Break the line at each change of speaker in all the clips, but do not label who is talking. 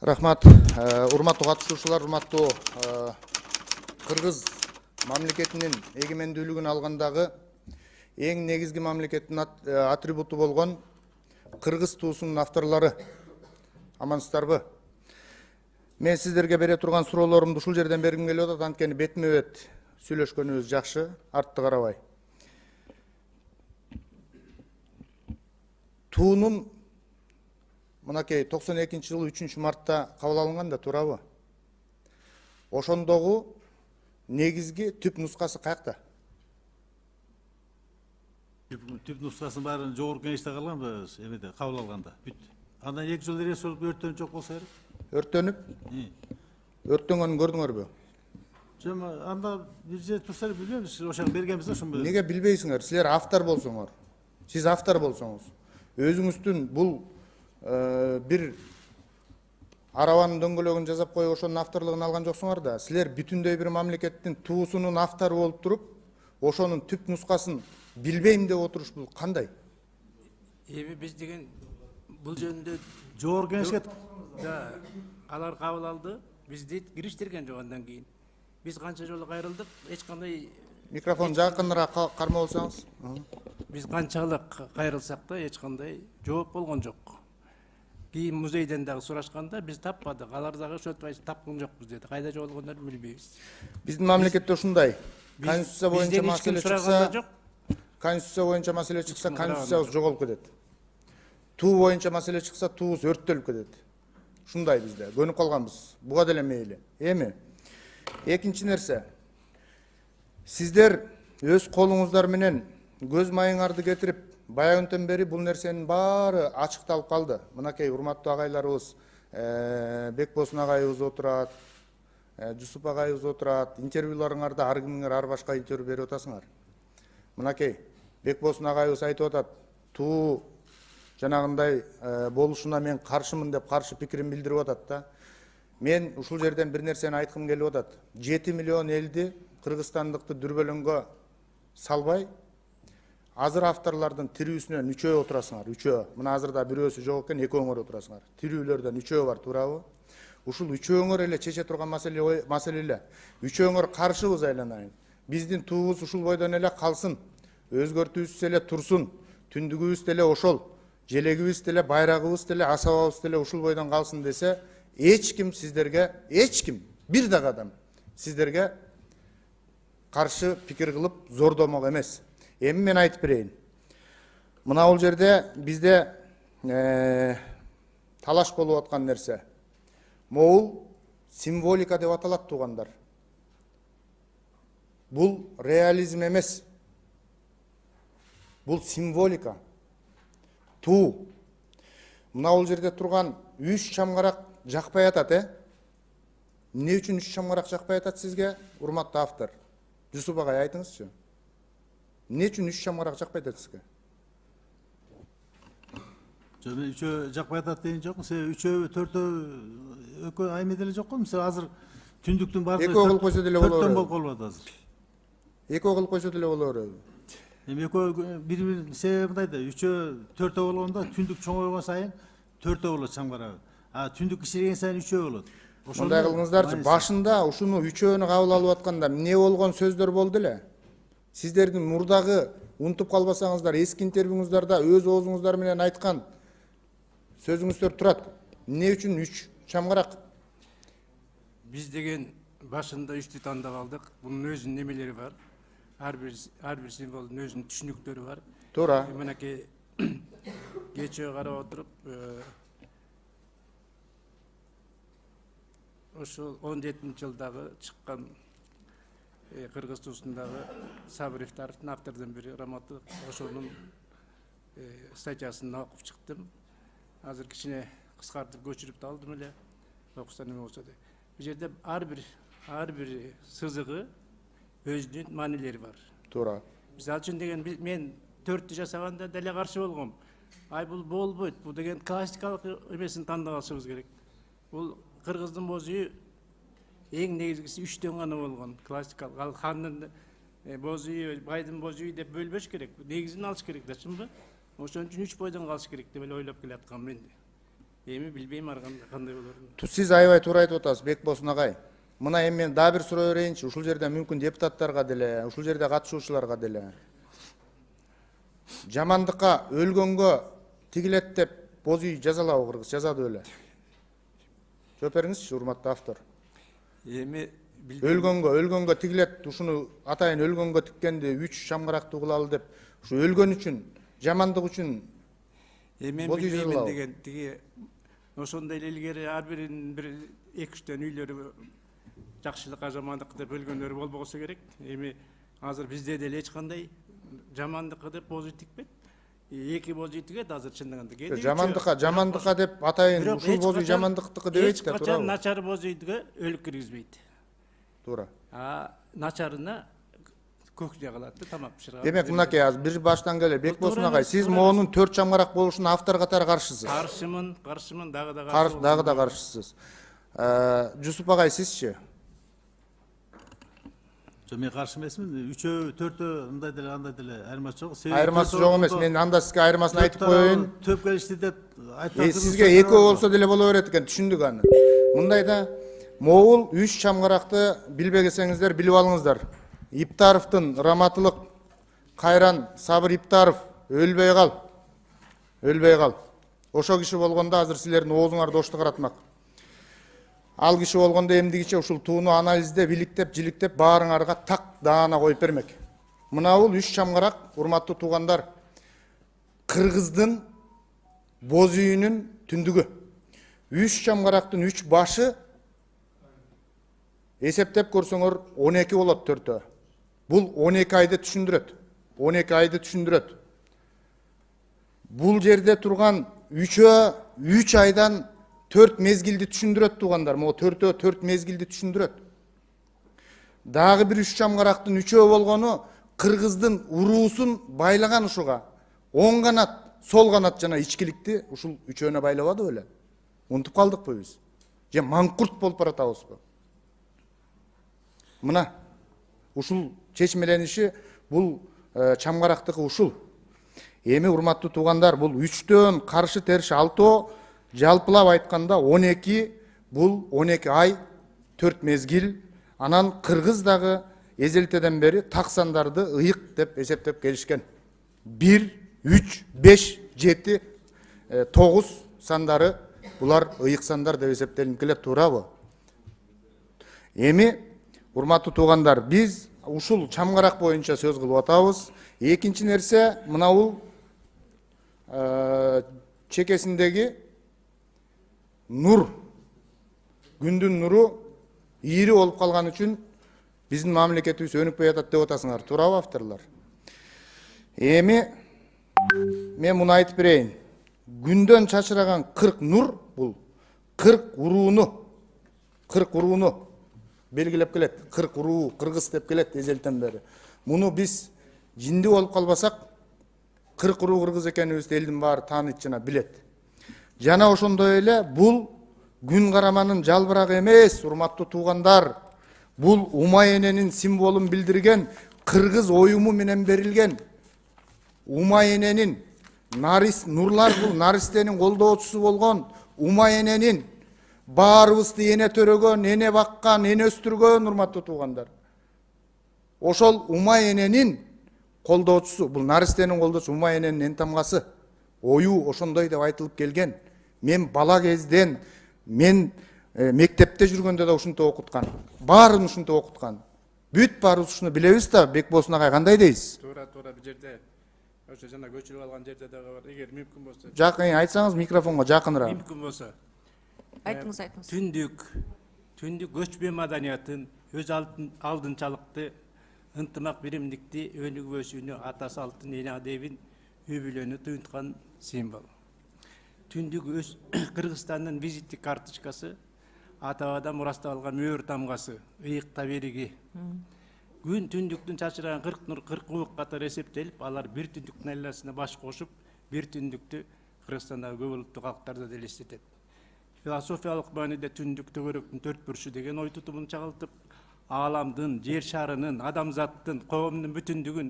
Рахмат, урматтуу катышуучулар, урматтуу Кыргыз мамлекетинин эгемендүүлүгүн алгандагы эң негизги мамлекеттин атрибуту болгон кыргыз туусунун авторлору. Амансыздарбы? Мен сиздерге бере турган суроолорумду ушул жерден бергим келип атат, анткени бетме-бет сүйлөшкөнүбүз жакшы, артты карабай. Туунун мынакей 92-жылы 3-мартта кабыл алынган да, туурабы? Ошондогу негизги түп нускасы каякта?
Түп нускасын баарын жогорку кеңеште калганбы, эмеде кабыл алганда. Бүт. Андан 2 жыл эле болуп өрттөнүп жок болсо керек.
Өрттөнүп? Өрттөнгөнүн көрдүңөрбү?
Жок, анда бир же турса билбеймиз, ошого бергенбиз да ошону.
Неге билбейсиңер? Силер автор болсоңор. Сиз автор болсоңуз, өзүңүздүн бул бир арабанын дөңгөлөгүн жасап коюп ошонун авторлугун алган жоксуңар да. Силер бүтүндөй бир мамлекеттин туусунун автору болуп туруп, ошонун түп нускасын билбейм деп отуруш бул кандай?
Эми биз деген бул жөнүндө
Жогорку кеңешке
алар кабыл алды, бизди кириштирген жок андан кийин. Биз канча жолу кайрылдык, эч кандай
Микрофон жакыныраак кармап алсаңыз.
биз канчалык кайрылсак да эч кандай жооп болгон жок. Кийин музейден дагы сурашканда биз таппадык. Алар дагы ошентип айтып тапкан жокпуз деди. Кайда жоголгондорун билбейбиз.
Биздин мамлекетте ушундай. Конституция боюнча маселе чыкса,
жок.
Конституция боюнча маселе чыкса, конституциябыз жоголуп кетет. Туу боюнча маселе чыкса, туубуз өрттөлүп кетет. Ушундай бизде. Көнүп калганбыз. Буга деле мейли. Эми экинчи нерсе. Сиздер өз колуңуздар менен көз майыңарды кетирип, баягынтен бери бул нерсенин баары ачыкталып калды. Мынакей урматтуу агайларыбыз, Бекбосун агайыбыз отурат, Жусуп агайыбыз отурат. Интервьюларыңарда ар кимиңер ар башка интервью берип атасыңар. Мынакей Бекбосун агайыбыз айтып атат, туу жанагындай болушуна мен каршымын деп каршы пикирин билдирип атат да. Мен ушул жерден бир нерсени айткым келип атат. 7 миллион элди, кыргызстандыкты дүрбөлөңгө салбай, азыр авторлордун тирүүсүнөн 3 отурасыңар, 3. Мына азырда бирөөсү жок экен, 2 отурасыңар. Тирүүлөрдөн 3 бар, туурабы? Ушул 3 эле чече турган маселе эле. 3 каршыбыз айланайын. Биздин туубуз ушул бойдон эле калсын. Өзгөртүүсүз эле турсун. Түндүгүбүз деле ошол. Желегибиз деле, байрагыбыз деле, асабабыз деле ушул бойдон калсын десе, эч ким сиздерге, эч ким, бир дагы адам сиздерге каршы пикир кылып зордомок эмес. Эми мен айтып берейин. Мына бул жерде бизде талаш болуп аткан нерсе. Могул символика деп аталат, туугандар. Бул реализм эмес. Бул символика. Туу. Мына бул жерде турган 3 чамгарак жакпай атат, Эмне үчүн 3 чамгарак жакпай атат сизге, урматтуу автор? Жусуп агай, айтыңызчы. Эмне үчүн 3 чамгарак жакпай атат сизге?
Жок, 3 жакпай атат деген жокмун. Себеби 3, 4 экөө айме деле жок го. Мисалы азыр түндүктүн баардыгы
2 кылып койсо деле болот.
4төн болуп калбады азыр.
2 кылып койсо деле болот.
Эми экөө бири себеби мындай да, 3, 4 болгондо түндүк чоңойгон сайын 4 болот чамгарагы. Түндүк кичирейген сайын 3 болот.
Ошондой кылыңыздарчы. Башында ушуну 3-өнү кабыл алып атканда эмне болгон сөздөр болду эле? Сиздердин мурдагы унутуп калбасаңыздар, эски интервьюңуздарда өз оозуңуздар менен айткан сөзүңүздөр турат. Эмне үчүн 3 чамгарак?
Биз деген башында 3'тү тандап алдык. Бунун өзүнүн немелери бар. Ар бир символдун өзүнүн түшүнүктөрү бар.
Туура.
Мынакей кечээ карап отуруп, ошол 17-жылдагы чыккан Кыргыз туусундагы Сабыровдун автордун бири Раматы, ошонун статьясын окуп чыктым. Азыр кичине кыскартып көчүрүп да алдым эле. Окусам эме болсо да. Бул жерде ар бир сызыгы өзүнүн маанилери бар.
Туура.
Мисалы үчүн деген мен 4'тү жасаганда деле каршы болгом. Бул болбойт. Бул деген классикалык эмесин тандап алышыбыз керек. Бул кыргыздын боз үйү эң негизгиси 3'төн гана болгон. Классикалык. Ал хандын боз үйү, байдын боз үйү деп бөлбөш керек. Негизин алыш керек да, чынбы? Ошон үчүн 3 бойдон калыш керек деп эле ойлоп келаткам мен. Эми билбейм кандай болорун.
Сиз аябай туура айтып атасыз, Бекболсун агай. Мына эми мен дагы бир суроо берейинчи. Ушул жерде мүмкүн депутаттарга деле, ушул жерде катышуучуларга деле. Жамандыкка өлгөнгө тигилет деп боз үй жазалабы кыргыз, жазады беле? Жооп бериңизчи, урматтуу автор.
Эми
Өлгөнгө тигилет, ушуну атайын өлгөнгө тиккенди 3 шамгарактуу кылалы деп, ушу өлгөн үчүн, жамандык үчүн
эми
боз үй
билбеймин
жазалабы?
деген тиги ошондой эле илгери ар биринин бир 2-3 үйлөрү жакшылыкка жамандык деп өлгөндөр болбосо керек. Эми азыр бизде деле эч кандай жамандыкка деп боз үй тикпейт. Эки боз үй тигет азыр чындыгында.
Жамандыкка деп атайын ушул боз үй жамандыктыкы дебейт да,
туурабы?
туурабы?
Начар боз үйгө өлүк киргизбейт.
Туура.
Начарына көк жагылат да, тамак пышырган.
Демек мынакей азыр бир баштан келе Бекболсун агай, сиз моунун 4 чамгарак болушуна автор катары каршысыз.
Каршымын, дагы да каршы.
Дагы да каршысыз. Жусуп агай, сизчи?
Мен каршы эмесмин. 3-өө, 4-өө мындай деле андай деле айырмасы жок.
Айырмасы жок эмес. Мен анда сизге айырмасын айтып коеюн.
Төп келишти деп айтып
Сизге экөө болсо деле боло берет экен, түшүндүк аны. Мындайда моул 3 чамгаракты билбегесеңиздер билип алыңыздар. Иптаровдун раматылык Кайран Сабыр Иптаров өлбөй кал. Өлбөй кал. Ошо киши болгондо азыр силердин оозуңарды ошто каратмак. Ал киши болгондо эмдигиче ушул тууну анализдеп, иликтеп, жиликтеп баарыңарга так даана коюп бермек. Мына бул 3 чамгарак, урматтуу туугандар, Кыргыздын боз үйүнүн түндүгү. 3 чамгарактын 3 башы эсептеп көрсөңөр 12 болот 4-өө. Бул 12 айды түшүндүрөт. 12 айды түшүндүрөт. Бул жерде турган 3-өө 3 айдан 4 мезгилди түшүндүрөт туугандар. Могу 4-өө 4 мезгилди түшүндүрөт. Дагы бир 3 чамгарактын 3-өө болгону Кыргыздын уруусун байлаган ушуга. Оң канат, сол канат жана ичкиликти ушул 3-өөнө байлабады беле? Унутуп калдыкпы биз? Же маңкурт болуп баратабызбы? Мына ушул чечмелениши бул чамгарактыкы ушул. Эми урматтуу туугандар, бул 3төн каршы терши 6, жалпылап айтканда 12, бул 12 ай, 4 мезгил. Анан кыргыз дагы эзелтеден бери так сандарды ыйык деп эсептеп келишкен. 1, 3, 5, 7, 9 сандары булар ыйык сандар деп эсептелип келет, туурабы? Эми урматтуу туугандар, биз ушул чамгарак боюнча сөз кылып атабыз. Экинчи нерсе, мына бул чекесиндеги нур, күндүн нуру ийри болуп калган үчүн биздин мамлекетибиз өнүкпөй атат деп атасыңар, туурабы авторлар? Эми мен муну айтып берейин. Күндөн чачыраган 40 нур, бул 40 урууну белгилеп келет. 40 уруу кыргыз деп келет эзелтен бери. Муну биз жинди болуп калбасак, 40 уруу кыргыз экенибизди элдин баары тааныйт жана билет. Жана ошондой эле бул күн караманын жалбырагы эмес, урматтуу туугандар. Бул Умай эненин символун билдирген кыргыз оюму менен берилген. Умай эненин нурлар, бул наристенин колдоочусу болгон Умай эненин баарыбызды эне төрөгөн, эне баккан, эне өстүргөн, урматтуу туугандар. Ошол Умай эненин колдоочусу, бул наристенин колдоочусу Умай эненин эн тамгасы. Ою ошондой деп айтылып келген. Мен бала кезден, мен мектепте жүргөндө да ушинтип окуткан. Баарын ушинтип окуткан. Бүт баарыбыз ушуну билебиз да, Бекболсун агай, кандай дейсиз?
Туура бул жерде ошо жана көчүрүп алган жерде дагы бар. Эгер мүмкүн болсо.
Жакын айтсаңыз микрофонго жакыныраак.
Мүмкүн болсо.
Айтыңыз.
Түндүк көчмө маданиятын, өз алдынчалыкты, ынтымак биримдикти өнүгүүсүнү, ата салтын, эне адебин өбүлөнү туюнткан символ. Түндүк өз Кыргызстандын визиттик карточкасы, ата бабадан мурасталган мөөр тамгасы, ыйык табериги. Күн түндүктүн чачыраган 40 нур 40 убук катары эсептелип, алар бир түндүктүн айласына баш кошуп, бир түндүктү Кыргызстандагы көп улуттуу калктарды да элестетет. Философиялык мааниде түндүк төгөрөктүн төрт бурчу деген ой тутумун чагылтып, ааламдын, жер шарынын, адамзаттын, коомдун бүтүндүгүн,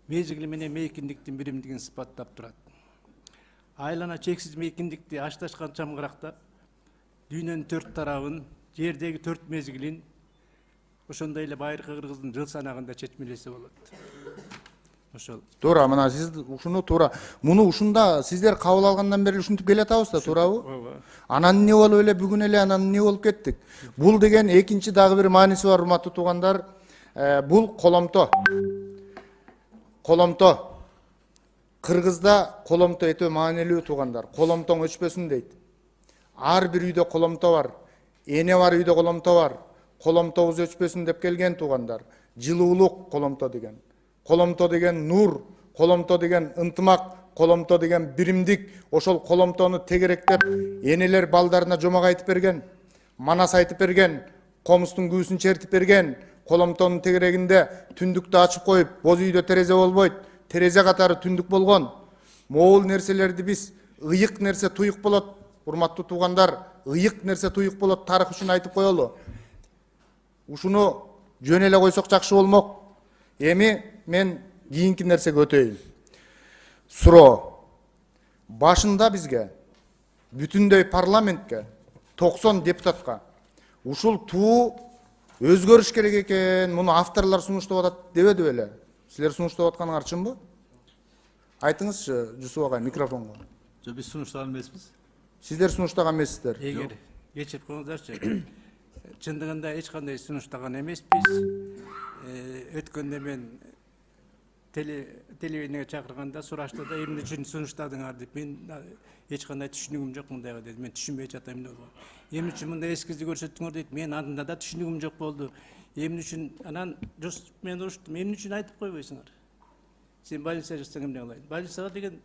мезгили менен мейкиндиктин биримдигин сыпаттап турат. айлана чексиз мейкиндикти ашташкан чамгыракта дүйнөнүн 4 тарабын, жердеги 4 мезгилин ошондой эле байыркы кыргыздын жыл санагында чечмелесе болот. Ошол.
Туура, мына сиз ушуну туура. Муну ушунда сиздер кабыл алгандан бери ушинтип келатабыз да, туурабы?
Ооба.
Анан эмне болуп эле бүгүн эле анан эмне болуп кеттик? Бул деген экинчи дагы бир мааниси бар, урматтуу туугандар. Бул коломто. Коломто. Кыргызда коломто өтө маанилүү туугандар. Коломтоң өчпөсүн дейт. Ар бир үйдө коломто бар. Эне бар үйдө коломто бар. Коломтобуз өчпөсүн деп келген туугандар. Жылуулук коломто деген. Коломто деген нур, коломто деген ынтымак, коломто деген биримдик. Ошол коломтону тегеректеп энелер балдарына жомок айтып берген, манас айтып берген, комустун күүсүн чертип берген. Коломтонун тегерегинде түндүктү ачып коюп, боз үйдө терезе болбойт, терезе катары түндүк болгон. Могул нерселерди биз ыйык нерсе туюк болот, урматтуу туугандар, ыйык нерсе туюк болот, тарых үчүн айтып коелу. Ушуну жөн эле койсок жакшы болмок. Эми мен кийинки нерсеге өтөйүн. Суроо. Башында бизге бүтүндөй парламентке 90 депутатка ушул туу өзгөрүш керек экен, муну авторлор сунуштап атат дебеди беле? Силер сунуштап атканыңар чынбы? Айтыңызчы, Жусуп агай, микрофонго.
Жок, биз сунуштаган эмеспиз.
Сиздер сунуштаган эмессиздер.
Эгер кечирип коюңуздарчы. Чындыгында эч кандай сунуштаган эмеспиз. Өткөндө мен телевидениеге чакырганда сурашты да эмне үчүн сунуштадыңар деп. Мен эч кандай түшүнүгүм жок мындайга деди. Мен түшүнбөй жатам эмне болгон. Эмне үчүн мындай эскизди көрсөттүңөр дейт. Мен андында да түшүнүгүм жок болду. Эмне үчүн анан мен уруштум. Эмне үчүн айтып койбойсуңар? Сен больница жасасаң эмне кылайын? Больницага деген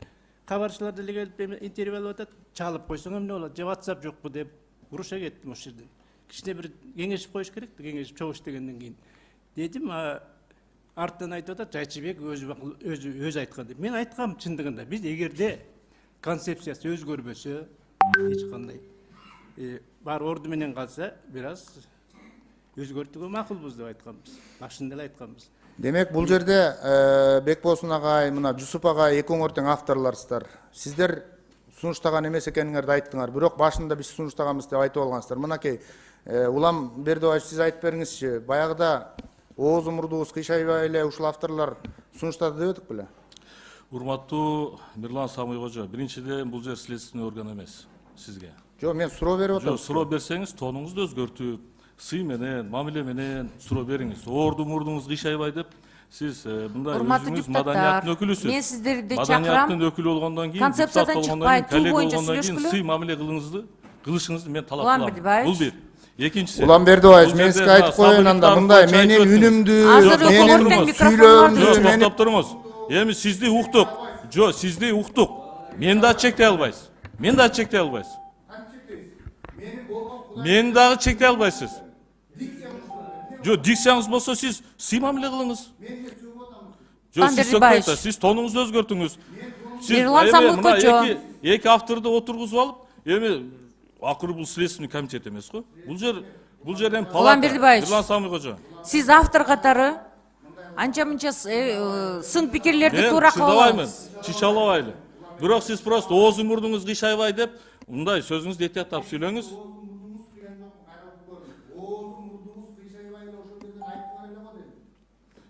кабарчылар деле келип интервью алып атат. Чалып койсоң эмне болот? Же WhatsApp жокпу деп уруша кеттим ошол жерден. Кичине бир кеңешип коюш керек да, кеңешип чогуш дегенден кийин. Дедим, арттан айтып атат, Жайчыбек өзү айткан деп. Мен айткам чындыгында, биз эгерде концепциясы өзгөрбөсө, эч кандай бар орду менен калса, бир аз өзгөртүүгө макулбуз деп айтканбыз. Башында эле айтканбыз.
Демек, бул жерде Бекбосун агай, мына Жусуп агай экөөңөр тең авторлорсуздар. Сиздер сунуштаган эмес экениңерди айттыңар, бирок башында биз сунуштаганбыз деп айтып алгансыздар. Мынакей, Улам Бердибаев, сиз айтып бериңизчи, баягыда ооз мурдубуз кыйшайбай эле ушул авторлор сунуштады дебедик беле?
Урматтуу Мирлан Самый кожо, биринчиден бул жер следственный орган эмес сизге.
Жок, мен суроо берип атам.
Жок, суроо берсеңиз, тонуңузду өзгөртүп, сый менен, мамиле менен суроо бериңиз. Оорду мурдуңуз кыйшайбай деп, сиз мындай өзүңүз маданияттын өкүлүсүз.
Мен сиздерди чакырам.
Маданияттын өкүлү болгондон кийин,
концепциядан чыкпай, туу боюнча сүйлөшкүлө.
сый мамиле кылышыңызды мен талап кылам. Бул бир. Экинчиси.
Улам Бердибаев, мен сизге айтып коеюн анда, мындай менин үнүмдү, менин сүйлөөмдү,
токтоп туруңуз. Эми сизди уктук. Жок, сизди уктук. Мени да чектей албайсыз. Мени да чектей албайсыз. Мени дагы чектей албайсыз. Жок, дикцияңыз болсо сиз сый мамиле кылыңыз. Жок, сиз сөкпөйт, сиз тонуңузду өзгөртүңүз.
Мирлан Самый кожо.
Эки авторду отыргузуп алып, эми акыры бул следственный комитет эмес го. Бул жер эми палата. Мирлан Самый кожо.
Сиз автор катары анча-мынча сын пикирлерди туура кабыл алабыз.
Чичалабайлы. Бирок сиз просто ооз мурдуңуз кыйшайбай деп, мындай сөзүңүздү этияттап сүйлөңүз.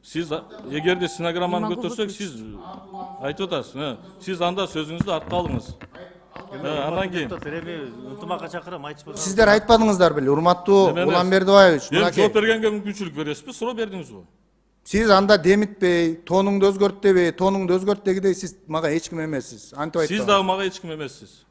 Сиз эгерде стенограмманы көтөрсөк, сиз айтып атасыз. Сиз анда сөзүңүздү артка алыңыз. Андан кийин
ынтымакка чакырам, айтышпа.
Сиздер айтпадыңыздар беле, урматтуу Улам Бердибаевич,
мынакей. Жооп бергенге мүмкүнчүлүк бересизби? Суроо бердиңизби?
Сиз анда демитпей, тонуңду өзгөрт дебей, тонуңду өзгөрт дегидей сиз мага эч ким эмессиз. Антип айтпаңыз.
Сиз дагы мага эч ким эмессиз.